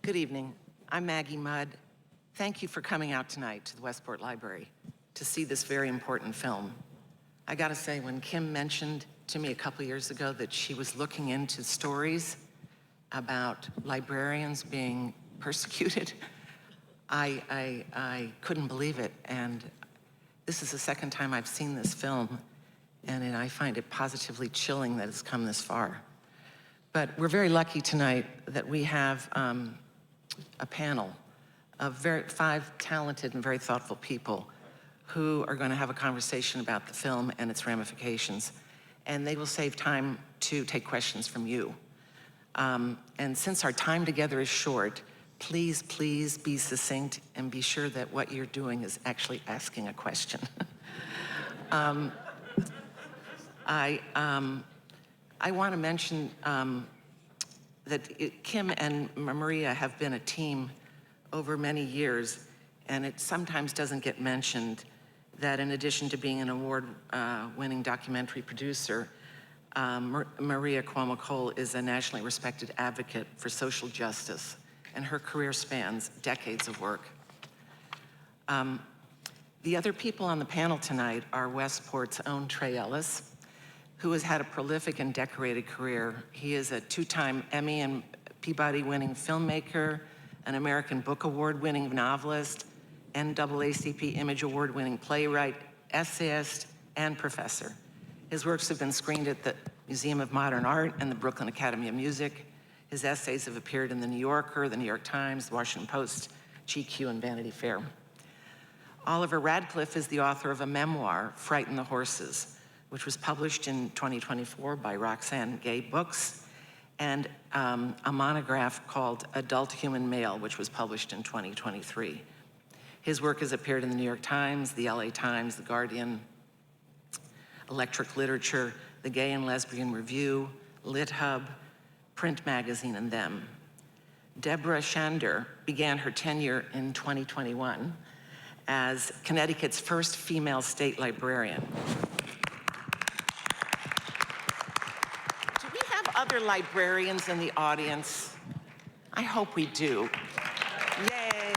Good evening. I'm Maggie Mudd. Thank you for coming out tonight to the Westport Library to see this very important film. I gotta say, when Kim mentioned to me a couple years ago that she was looking into stories about librarians being persecuted, I couldn't believe it. And this is the second time I've seen this film, and I find it positively chilling that it's come this far. But we're very lucky tonight that we have a panel of 5 talented and very thoughtful people who are going to have a conversation about the film and its ramifications. And they will save time to take questions from you. And since our time together is short, please be succinct and be sure that what you're doing is actually asking a question. I want to mention that Kim and Maria have been a team over many years, and it sometimes doesn't get mentioned that in addition to being an award-winning documentary producer, Maria Cuomo Cole is a nationally respected advocate for social justice, and her career spans decades of work. The other people on the panel tonight are Westport's own Trey Ellis, who has had a prolific and decorated career. He is a 2-time Emmy and Peabody-winning filmmaker, an American Book Award-winning novelist, NAACP Image Award-winning playwright, essayist, and professor. His works have been screened at the Museum of Modern Art and the Brooklyn Academy of Music. His essays have appeared in The New Yorker, The New York Times, The Washington Post, GQ, and Vanity Fair. Oliver Radclyffe is the author of a memoir, Frighten the Horses, which was published in 2024 by Roxane Gay Books, and a monograph called Adult Human Male, which was published in 2023. His work has appeared in the New York Times, the LA Times, The Guardian, Electric Literature, the Gay and Lesbian Review, Lit Hub, Print Magazine, and Them. Deborah Schander began her tenure in 2021 as Connecticut's first female state librarian. Other librarians in the audience? I hope we do. Yay.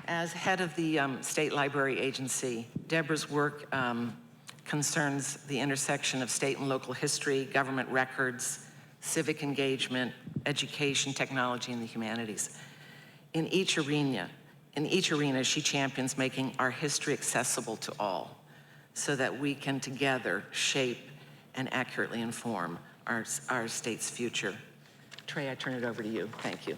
As head of the State Library Agency, Deborah's work concerns the intersection of state and local history, government records, civic engagement, education, technology, and the humanities. In each arena, she champions making our history accessible to all so that we can together shape and accurately inform our state's future. Trey, I turn it over to you. Thank you.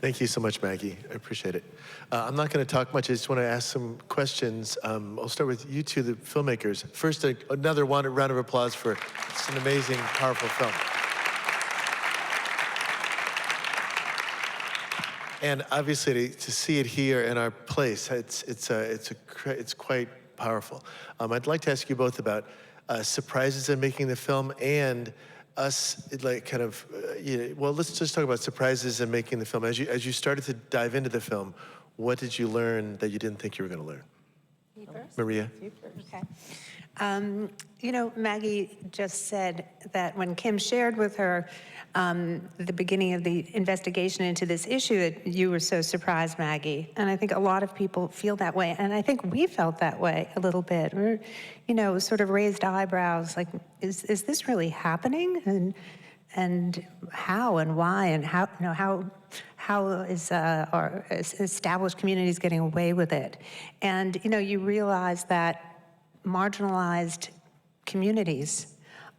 Thank you so much, Maggie. I appreciate it. I'm not going to talk much. I just want to ask some questions. I'll start with you two, the filmmakers. First, another round of applause for it's an amazing, powerful film. And obviously, to see it here in our place, it's quite powerful. I'd like to ask you both about surprises in making the film and us, like, kind of, well, let's just talk about surprises in making the film. As you started to dive into the film, what did you learn that you didn't think you were going to learn? You first? Maria? You first. Okay. You know, Maggie just said that when Kim shared with her the beginning of the investigation into this issue, that you were so surprised, Maggie. And I think a lot of people feel that way. And I think we felt that way a little bit. We're, sort of raised eyebrows, like, is this really happening? And how and why and how is our established communities getting away with it? And, you realize that marginalized communities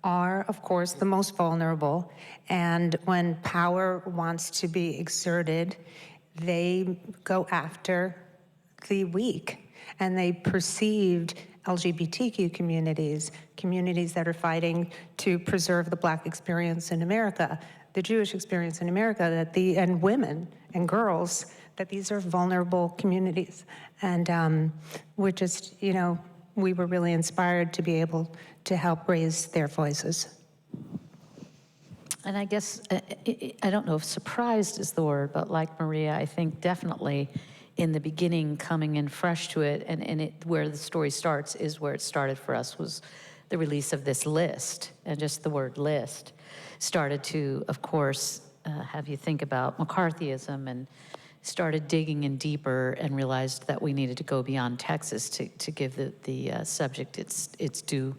are, of course, the most vulnerable, and when power wants to be exerted, they go after the weak, and they perceived LGBTQ communities that are fighting to preserve the Black experience in America, the Jewish experience in America, and women and girls, that these are vulnerable communities. And we're just, we were really inspired to be able to help raise their voices. And I guess, I don't know if surprised is the word, but like Maria, I think definitely in the beginning, coming in fresh to it, and where the story starts is where it started for us, was the release of this list, and just the word list, started to, of course, have you think about McCarthyism, and started digging in deeper and realized that we needed to go beyond Texas to give the subject its due.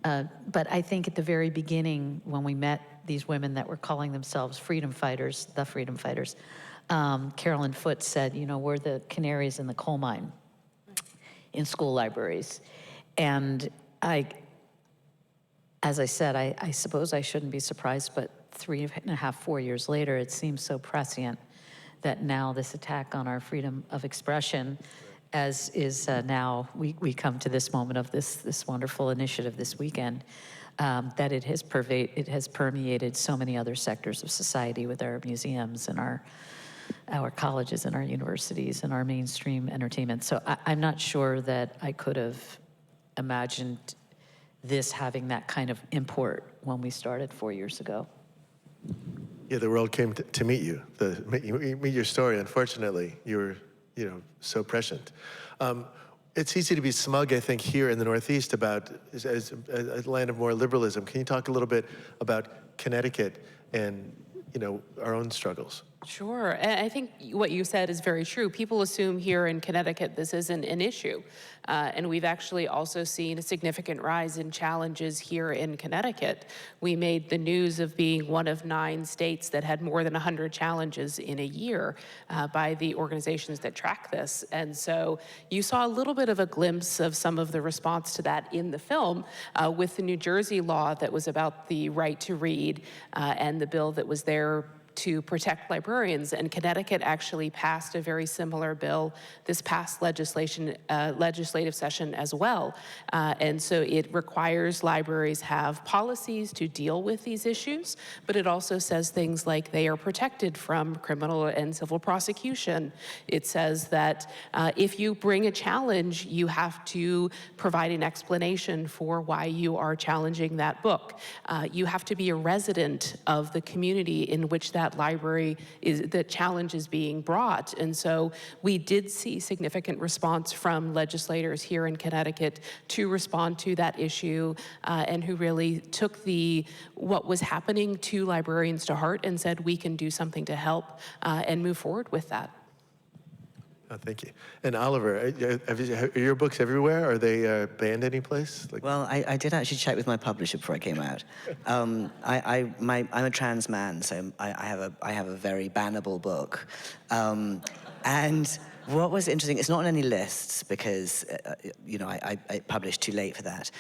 But I think at the very beginning, when we met these women that were calling themselves freedom fighters, the freedom fighters, Carolyn Foote said, you know, we're the canaries in the coal mine in school libraries. And as I said, I suppose I shouldn't be surprised, but 3.5, 4 years later, it seems so prescient that now this attack on our freedom of expression, as is now, we come to this moment of this wonderful initiative this weekend, that it has permeated so many other sectors of society with our museums and our colleges and our universities and our mainstream entertainment. So I'm not sure that I could have imagined this having that kind of import when we started 4 years ago. Yeah, the world came to meet you, meet your story. Unfortunately, you were, so prescient. It's easy to be smug, I think, here in the Northeast about as a land of more liberalism. Can you talk a little bit about Connecticut and, our own struggles? Sure, and I think what you said is very true. People assume here in Connecticut this isn't an issue. And we've actually also seen a significant rise in challenges here in Connecticut. We made the news of being one of 9 states that had more than 100 challenges in a year by the organizations that track this. And so you saw a little bit of a glimpse of some of the response to that in the film with the New Jersey law that was about the right to read and the bill that was there to protect librarians, and Connecticut actually passed a very similar bill this past legislative session as well. And so it requires libraries have policies to deal with these issues, but it also says things like they are protected from criminal and civil prosecution. It says that if you bring a challenge, you have to provide an explanation for why you are challenging that book. You have to be a resident of the community in which that library the challenge is being brought. And so we did see significant response from legislators here in Connecticut to respond to that issue and who really took what was happening to librarians to heart and said, we can do something to help and move forward with that. Oh, thank you. And Oliver, are your books everywhere? Are they banned any place? Well, I did actually check with my publisher before I came out. I'm a trans man, so I have a very bannable book. And what was interesting, it's not on any lists because, I published too late for that.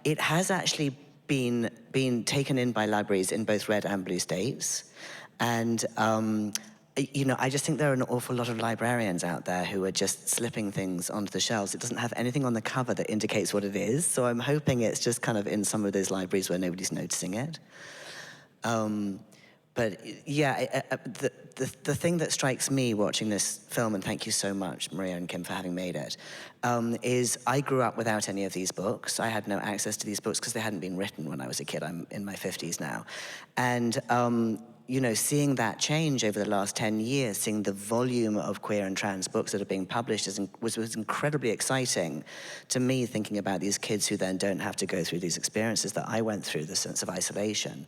It has actually been taken in by libraries in both red and blue states. And I just think there are an awful lot of librarians out there who are just slipping things onto the shelves. It doesn't have anything on the cover that indicates what it is, so I'm hoping it's just kind of in some of those libraries where nobody's noticing it. But yeah, the thing that strikes me watching this film, and thank you so much, Maria and Kim, for having made it, is I grew up without any of these books. I had no access to these books because they hadn't been written when I was a kid. I'm in my 50s now. And seeing that change over the last 10 years, seeing the volume of queer and trans books that are being published was incredibly exciting to me, thinking about these kids who then don't have to go through these experiences that I went through, the sense of isolation.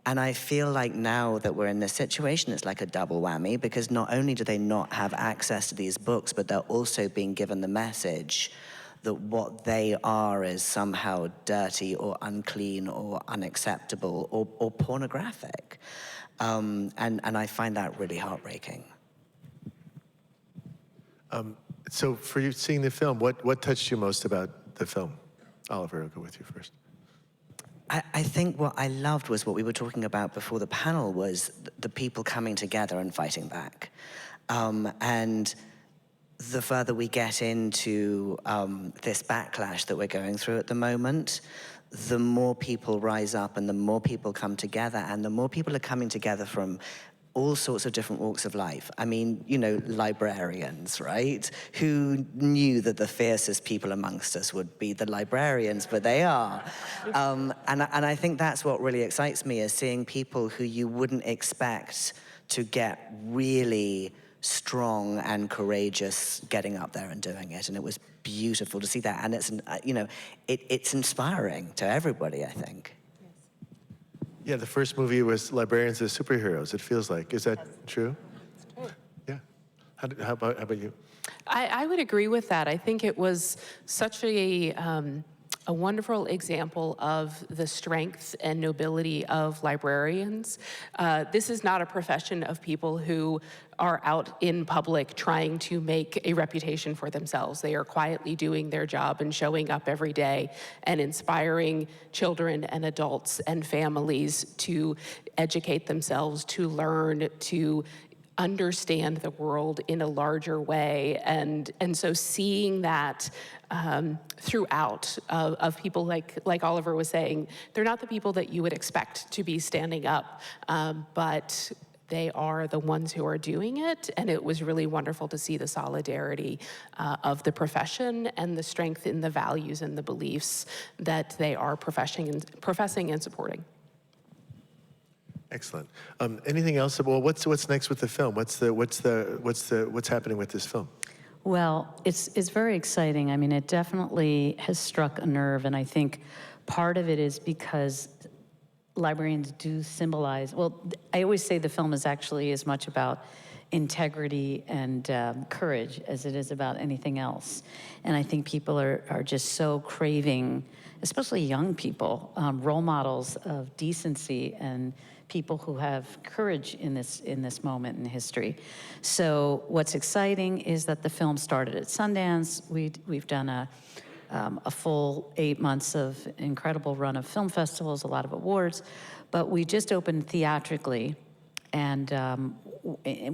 And I feel like now that we're in this situation, it's like a double whammy, because not only do they not have access to these books, but they're also being given the message that what they are is somehow dirty or unclean or unacceptable or pornographic. And I find that really heartbreaking. So for you seeing the film, what touched you most about the film? Oliver, I'll go with you first. I think what I loved was what we were talking about before the panel was the people coming together and fighting back. And the further we get into this backlash that we're going through at the moment, the more people rise up and the more people come together, and the more people are coming together from all sorts of different walks of life. I mean, librarians, right? Who knew that the fiercest people amongst us would be the librarians, but they are. And I think that's what really excites me, is seeing people who you wouldn't expect to get really strong and courageous getting up there and doing it. And it was beautiful to see that, and it's it's inspiring to everybody, I think. Yeah, the first movie was Librarians as superheroes, it feels like. Is that true? Yeah. How about you? I would agree with that. I think it was such a wonderful example of the strength and nobility of librarians. This is not a profession of people who are out in public trying to make a reputation for themselves. They are quietly doing their job and showing up every day and inspiring children and adults and families to educate themselves, to learn, to understand the world in a larger way. And so seeing that throughout of people like Oliver was saying, they're not the people that you would expect to be standing up, but they are the ones who are doing it. And it was really wonderful to see the solidarity of the profession and the strength in the values and the beliefs that they are professing and supporting. Excellent. Anything else? Well, what's next with the film? What's happening with this film? Well, it's very exciting. I mean, it definitely has struck a nerve, and I think part of it is because librarians do symbolize, well, I always say the film is actually as much about integrity and courage as it is about anything else. And I think people are just so craving, especially young people, role models of decency and people who have courage in this moment in history. So what's exciting is that the film started at Sundance. We've done a full 8 months of incredible run of film festivals, a lot of awards, but we just opened theatrically, and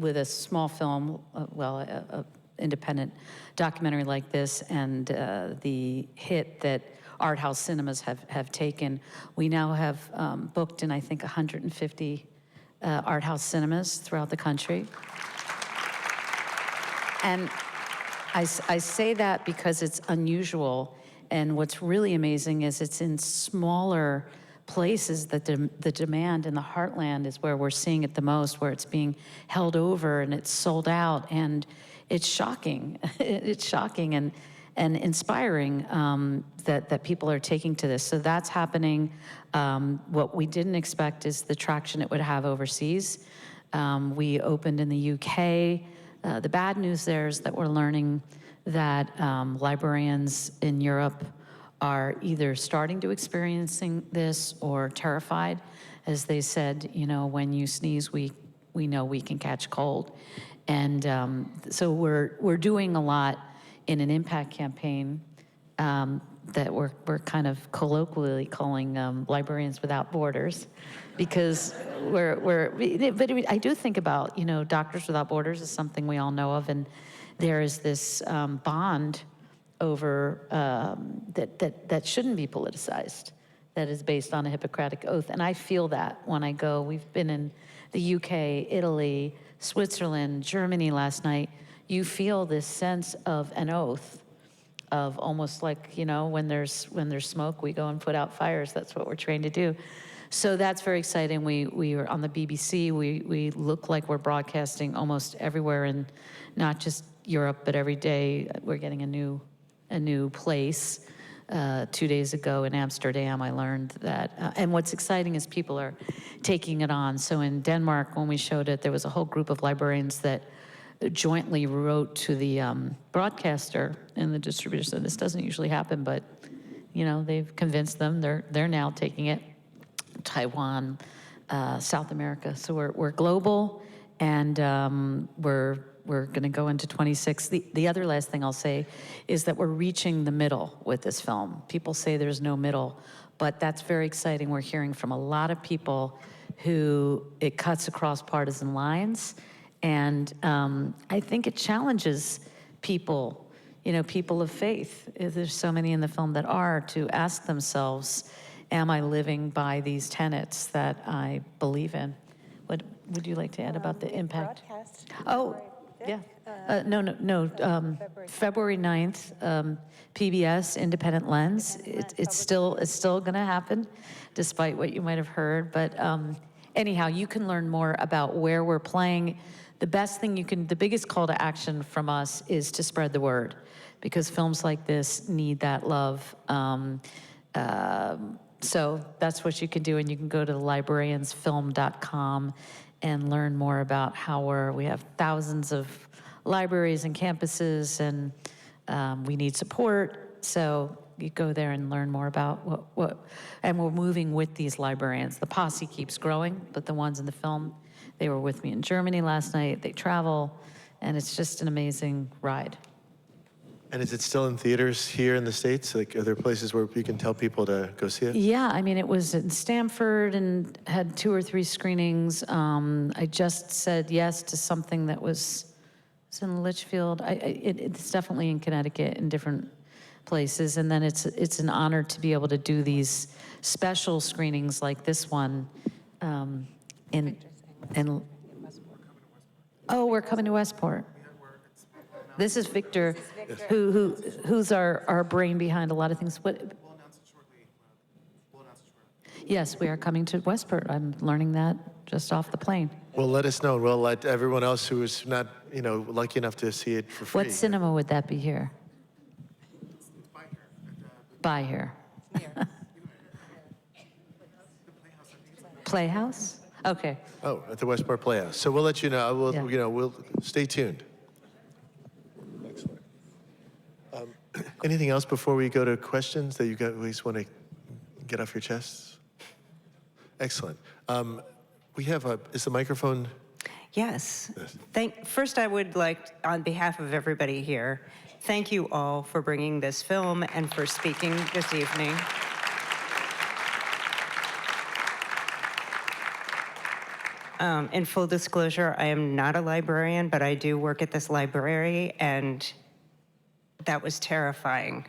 with a small film, a independent documentary like this, and the hit that art house cinemas have taken. We now have booked in, I think, 150 art house cinemas throughout the country. And I say that because it's unusual, and what's really amazing is it's in smaller places that the demand in the heartland is where we're seeing it the most, where it's being held over and it's sold out, and it's shocking. It's shocking and inspiring that people are taking to this. So that's happening. What we didn't expect is the traction it would have overseas. We opened in the UK. The bad news there is that we're learning that librarians in Europe are either starting to experiencing this or terrified. As they said, when you sneeze, we know we can catch cold. And so we're doing a lot in an impact campaign that we're kind of colloquially calling Librarians Without Borders, because but I do think about, Doctors Without Borders is something we all know of, and there is this bond over that shouldn't be politicized, that is based on a Hippocratic oath. And I feel that when I go. We've been in the UK, Italy, Switzerland, Germany last night. You feel this sense of an oath, of almost like, when there's smoke, we go and put out fires. That's what we're trained to do. So that's very exciting. We are on the BBC. We look like we're broadcasting almost everywhere, in not just Europe, but every day we're getting a new place. 2 days ago in Amsterdam, I learned that, and what's exciting is people are taking it on. So in Denmark, when we showed it, there was a whole group of librarians that jointly wrote to the broadcaster and the distributor. So this doesn't usually happen, but they've convinced them. They're now taking it. Taiwan, South America. So we're global, and we're going to go into 26. The other last thing I'll say is that we're reaching the middle with this film. People say there's no middle, but that's very exciting. We're hearing from a lot of people who it cuts across partisan lines. And I think it challenges people, people of faith. There's so many in the film that are, to ask themselves, am I living by these tenets that I believe in? What would you like to add about the impact? Broadcast. Oh, yeah. No. February 9th, PBS, Independent Lens. It's still going to happen, despite what you might have heard. But anyhow, you can learn more about where we're playing. The best thing the biggest call to action from us is to spread the word, because films like this need that love. So that's what you can do, and you can go to librariansfilm.com and learn more about how we have thousands of libraries and campuses, and we need support. So you go there and learn more about and we're moving with these librarians. The posse keeps growing, but the ones in the film, they were with me in Germany last night. They travel, and it's just an amazing ride. And is it still in theaters here in the States? Like, are there places where you can tell people to go see it? Yeah, I mean, it was in Stamford and had 2 or 3 screenings. I just said yes to something that was in Litchfield. It's definitely in Connecticut in different places. And then it's an honor to be able to do these special screenings like this one. Oh, we're coming to Westport. This is Victor, who's our brain behind a lot of things. What? We'll announce it shortly. Yes, we are coming to Westport. I'm learning that just off the plane. Well, let us know. We'll let everyone else who is not, lucky enough to see it for free. What cinema would that be here? It's By here. Playhouse? Okay. Oh, at the Westport Playhouse. So we'll let you know. Yeah. We'll stay tuned. Excellent. Anything else before we go to questions that you guys want to get off your chests? Excellent. We have is the microphone? Yes. Yes. First, I would like, on behalf of everybody here, thank you all for bringing this film and for speaking this evening. In full disclosure, I am not a librarian, but I do work at this library, and that was terrifying.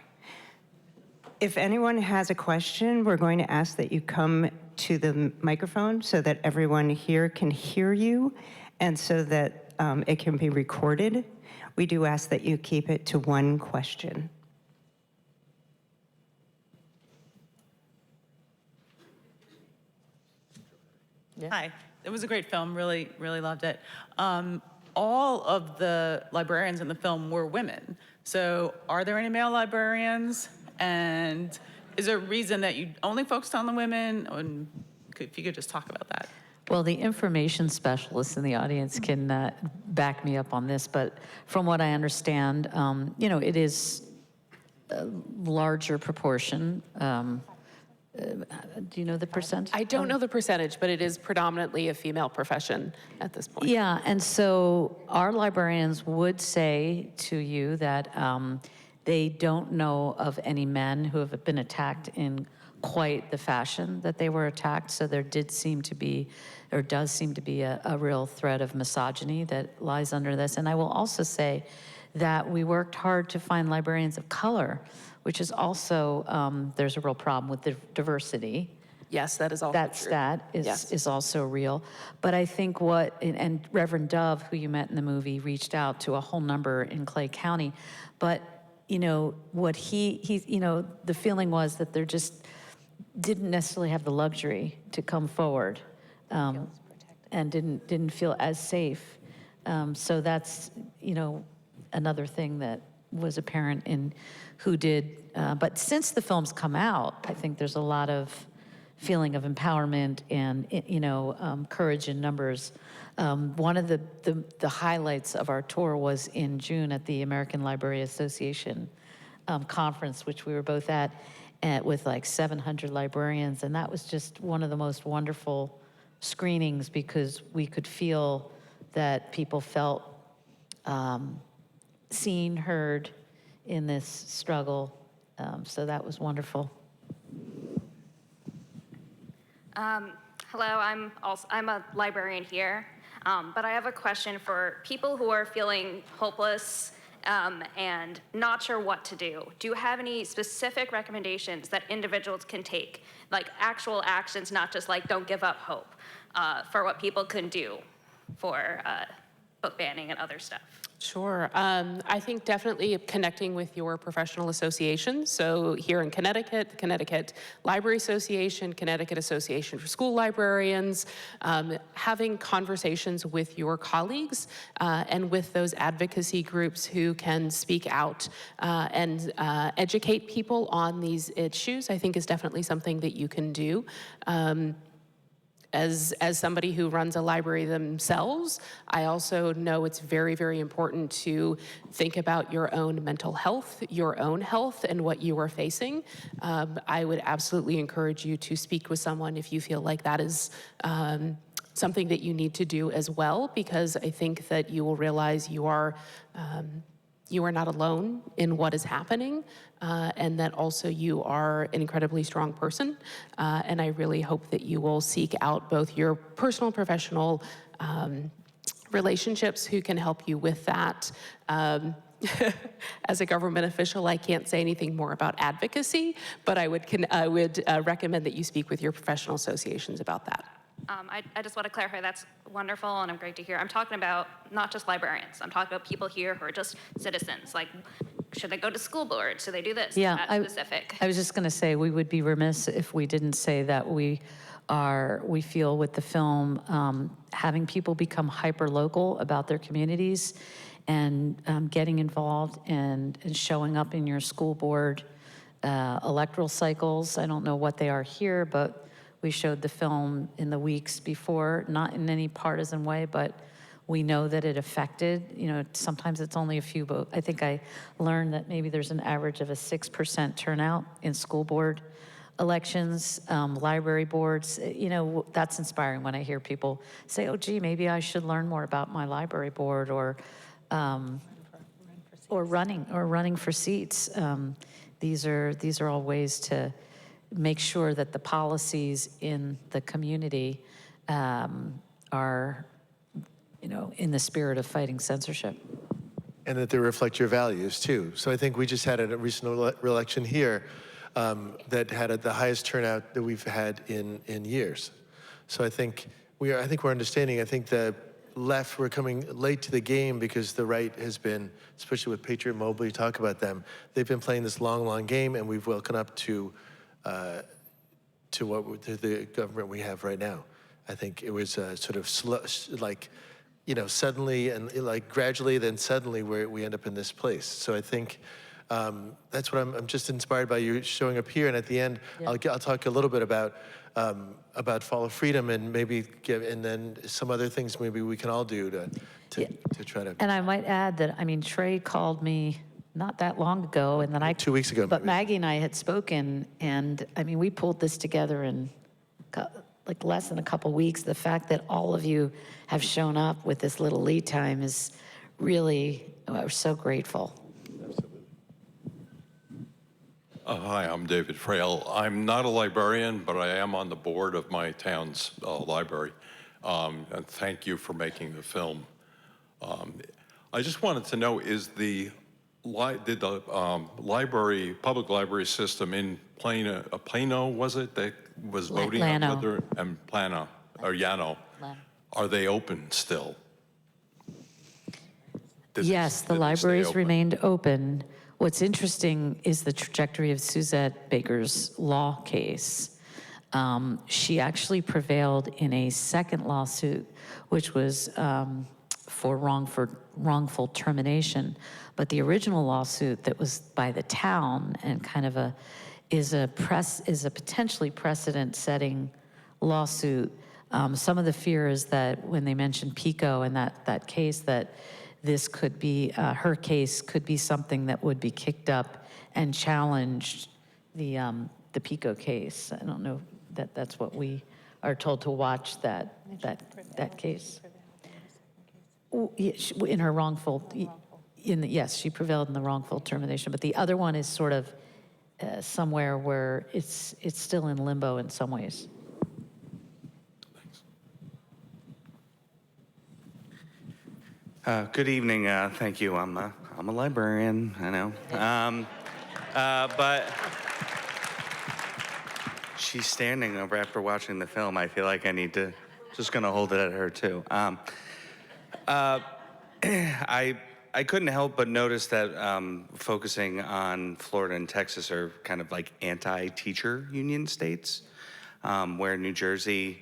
If anyone has a question, we're going to ask that you come to the microphone so that everyone here can hear you and so that it can be recorded. We do ask that you keep it to one question. Hi, it was a great film, really, really loved it. All of the librarians in the film were women. So are there any male librarians? And is there a reason that you only focused on the women? And if you could just talk about that. Well, the information specialists in the audience can back me up on this, but from what I understand, it is a larger proportion. Do you know the percentage? I don't know the percentage, but it is predominantly a female profession at this point. Yeah, and so our librarians would say to you that they don't know of any men who have been attacked in quite the fashion that they were attacked. So there did seem to be, or does seem to be, a real thread of misogyny that lies under this. And I will also say that we worked hard to find librarians of color, which is also, there's a real problem with the diversity. Yes, that is also That true. stat is also real. But I think and Reverend Dove, who you met in the movie, reached out to a whole number in Clay County. But, what the feeling was that they're just didn't necessarily have the luxury to come forward and didn't feel as safe. So that's, another thing that was apparent in who did. But since the film's come out, I think there's a lot of feeling of empowerment and, courage in numbers. One of the highlights of our tour was in June at the American Library Association conference, which we were both at with like 700 librarians. And that was just one of the most wonderful screenings because we could feel that people felt seen, heard in this struggle. So that was wonderful. Hello, I'm a librarian here, but I have a question for people who are feeling hopeless and not sure what to do. Do you have any specific recommendations that individuals can take, like actual actions, not just like don't give up hope, for what people can do for book banning and other stuff? Sure. I think definitely connecting with your professional associations. So here in Connecticut, the Connecticut Library Association, Connecticut Association for School Librarians, having conversations with your colleagues and with those advocacy groups who can speak out and educate people on these issues, I think is definitely something that you can do. As somebody who runs a library themselves, I also know it's very, very important to think about your own mental health, your own health, and what you are facing. I would absolutely encourage you to speak with someone if you feel like that is something that you need to do as well, because I think that you will realize you are not alone in what is happening, and that also you are an incredibly strong person. And I really hope that you will seek out both your personal and professional relationships who can help you with that. As a government official, I can't say anything more about advocacy, but I would recommend that you speak with your professional associations about that. I just want to clarify, that's wonderful and I'm great to hear. I'm talking about not just librarians. I'm talking about people here who are just citizens. Like, should they go to school board? Should they do this? Yeah, That's specific. I was just going to say, we would be remiss if we didn't say that we feel with the film, having people become hyper-local about their communities and getting involved and showing up in your school board electoral cycles. I don't know what they are here, but we showed the film in the weeks before, not in any partisan way, but we know that it affected, sometimes it's only a few votes. I think I learned that maybe there's an average of a 6% turnout in school board elections, library boards. That's inspiring when I hear people say, oh, gee, maybe I should learn more about my library board or running for seats. These are all ways to make sure that the policies in the community are, in the spirit of fighting censorship. And that they reflect your values too. So I think we just had a recent election here that had the highest turnout that we've had in years. So I think we're understanding. I think the left, we're coming late to the game because the right has been, especially with Patriot Mobile, you talk about them, they've been playing this long game, and we've woken up to the government we have right now. I think it was sort of slow, suddenly and gradually, then suddenly we end up in this place. So I think that's what I'm just inspired by you showing up here. And at the end, yeah. I'll talk a little bit about Fall of Freedom and maybe and then some other things maybe we can all do to try to. And I might add that, Trey called me not that long ago, and then 2 weeks ago. But Maggie and I had spoken, and we pulled this together in less than a couple weeks. The fact that all of you have shown up with this little lead time is really, we're so grateful. Absolutely. Hi, I'm David Frail. I'm not a librarian, but I am on the board of my town's library. And thank you for making the film. I just wanted to know, did the public library system in Plano, was it, that was voting on whether, and Plano, or Llano, are they open still? Yes, the libraries remained open. What's interesting is the trajectory of Suzette Baker's law case. She actually prevailed in a second lawsuit, which was for wrongful termination. But the original lawsuit that was by the town and kind of is a potentially precedent-setting lawsuit. Some of the fear is that when they mentioned PICO and that case, that this could be, her case could be something that would be kicked up and challenged the PICO case. I don't know that that's what we are told to watch, that case. In her wrongful, yes, she prevailed in the wrongful termination, but the other one is sort of somewhere where it's still in limbo in some ways. Good evening. Thank you. I'm a librarian. I know. But she's standing over after watching the film. I feel like I need to just gonna hold it at her too. I couldn't help but notice that focusing on Florida and Texas are kind of like anti-teacher union states, where New Jersey,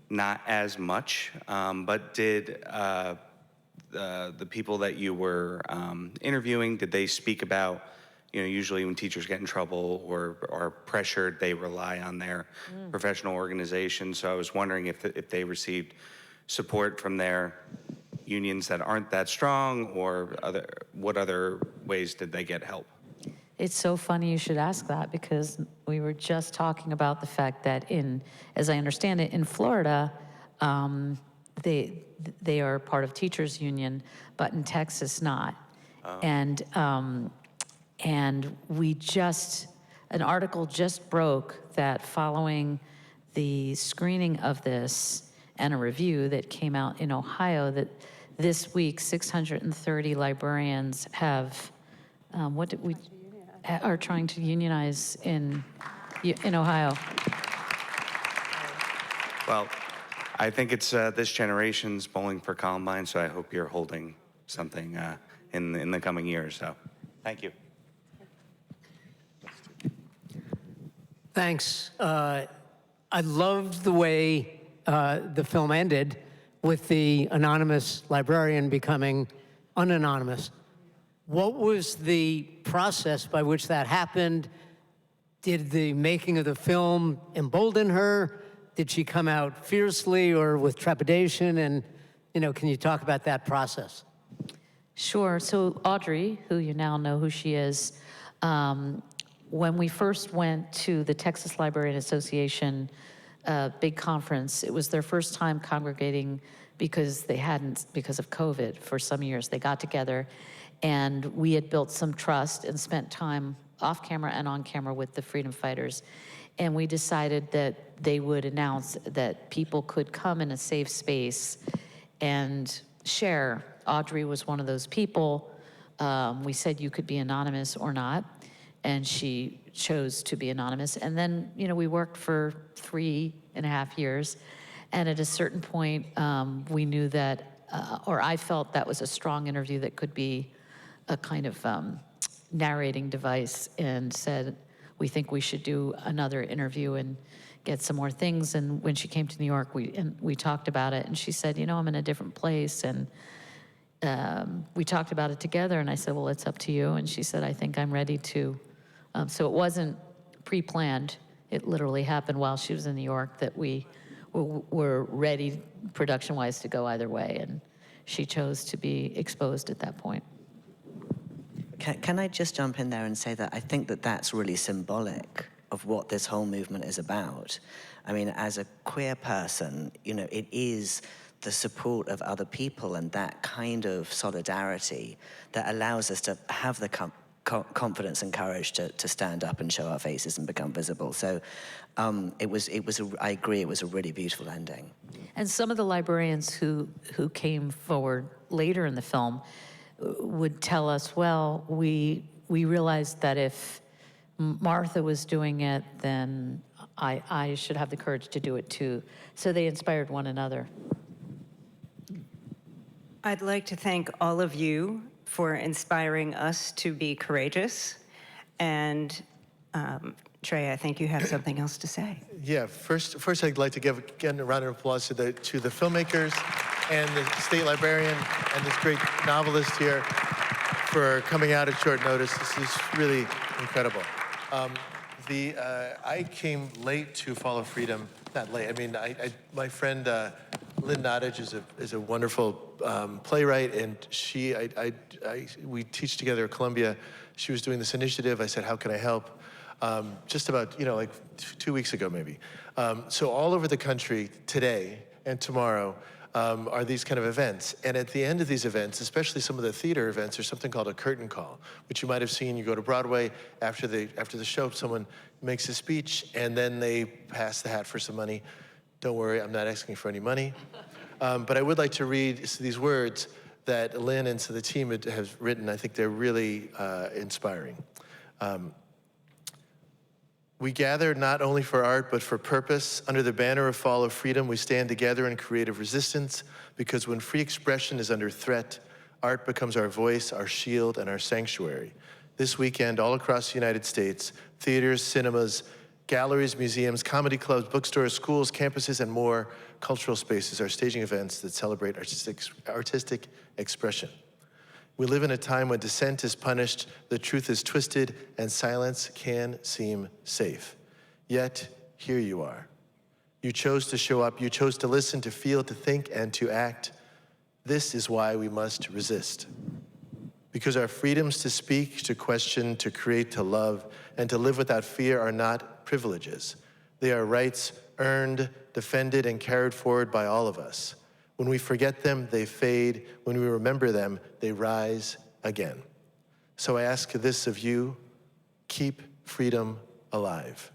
not as much, but did the people that you were interviewing, did they speak about, usually when teachers get in trouble or are pressured, they rely on their professional organization. So I was wondering if they received support from their unions that aren't that strong, or what other ways did they get help? It's so funny you should ask that, because we were just talking about the fact that as I understand it, in Florida, they are part of teachers union, but in Texas not. And an article just broke that following the screening of this and a review that came out in Ohio, that this week 630 librarians have are trying to unionize in Ohio. Well, I think it's this generation's bowling for Columbine, so I hope you're holding something in the coming years. So, thank you. Thanks. I loved the way the film ended with the anonymous librarian becoming unanonymous. What was the process by which that happened? Did the making of the film embolden her? Did she come out fiercely or with trepidation? And, can you talk about that process? Sure. So Audrey, who you now know who she is, when we first went to the Texas Librarian Association big conference, it was their first time congregating because they hadn't, because of COVID for some years. They got together, and we had built some trust and spent time off camera and on camera with the freedom fighters. And we decided that they would announce that people could come in a safe space and share. Audrey was one of those people. We said you could be anonymous or not, and she chose to be anonymous. And then, we worked for 3.5 years. And at a certain point, we knew that, or I felt that was a strong interview that could be a kind of narrating device, and said, we think we should do another interview and get some more things. And when she came to New York, we talked about it, and she said, I'm in a different place. And we talked about it together, and I said, well, it's up to you. And she said, I think I'm ready to. So it wasn't pre-planned. It literally happened while she was in New York that we were ready production-wise to go either way, and she chose to be exposed at that point. Can I just jump in there and say that I think that that's really symbolic of what this whole movement is about. I mean, as a queer person, it is the support of other people and that kind of solidarity that allows us to have the confidence and courage to stand up and show our faces and become visible. So I agree, it was a really beautiful ending. And some of the librarians who came forward later in the film would tell us, well, we realized that if Martha was doing it, then I should have the courage to do it too. So they inspired one another. I'd like to thank all of you for inspiring us to be courageous. And Trey, I think you have something else to say. Yeah, first I'd like to give again a round of applause to the filmmakers and the state librarian and this great novelist here for coming out at short notice. This is really incredible. I came late to Follow Freedom. Not late. I mean, my friend Lynn Nottage is a wonderful playwright, and we teach together at Columbia. She was doing this initiative. I said, how can I help? Just about, like 2 weeks ago, maybe. So all over the country today and tomorrow are these kind of events. And at the end of these events, especially some of the theater events, there's something called a curtain call, which you might have seen. You go to Broadway, after the show, someone makes a speech, and then they pass the hat for some money. Don't worry, I'm not asking for any money. But I would like to read these words that Lynn and the team has written. I think they're really inspiring. We gather not only for art, but for purpose. Under the banner of Follow Freedom, we stand together in creative resistance, because when free expression is under threat, Art becomes our voice, our shield, and our sanctuary. This weekend, all across the United States, theaters, cinemas, galleries, museums, comedy clubs, bookstores, schools, campuses, and more cultural spaces are staging events that celebrate artistic expression. We live in a time when dissent is punished, the truth is twisted, and silence can seem safe. Yet, here you are. You chose to show up, you chose to listen, to feel, to think, and to act. This is why we must resist. Because our freedoms to speak, to question, to create, to love, and to live without fear are not privileges. They are rights earned, defended, and carried forward by all of us. When we forget them, they fade. When we remember them, they rise again. So I ask this of you, keep freedom alive.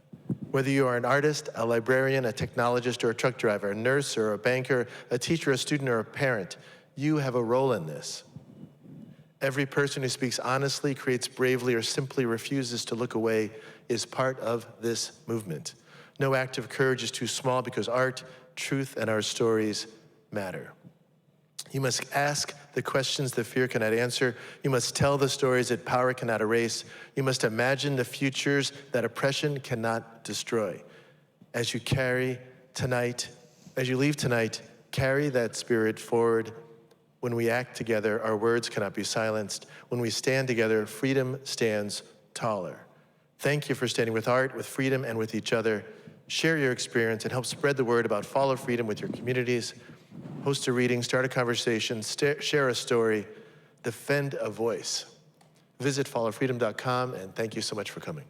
Whether you are an artist, a librarian, a technologist, or a truck driver, a nurse, or a banker, a teacher, a student, or a parent, you have a role in this. Every person who speaks honestly, creates bravely, or simply refuses to look away is part of this movement. No act of courage is too small because art, truth, and our stories matter. You must ask the questions that fear cannot answer. You must tell the stories that power cannot erase. You must imagine the futures that oppression cannot destroy. As you leave tonight, carry that spirit forward. When we act together, our words cannot be silenced. When we stand together, freedom stands taller. Thank you for standing with art, with freedom, and with each other. Share your experience and help spread the word about Follow Freedom with your communities. Host a reading, start a conversation, share a story, defend a voice. Visit followfreedom.com, and thank you so much for coming.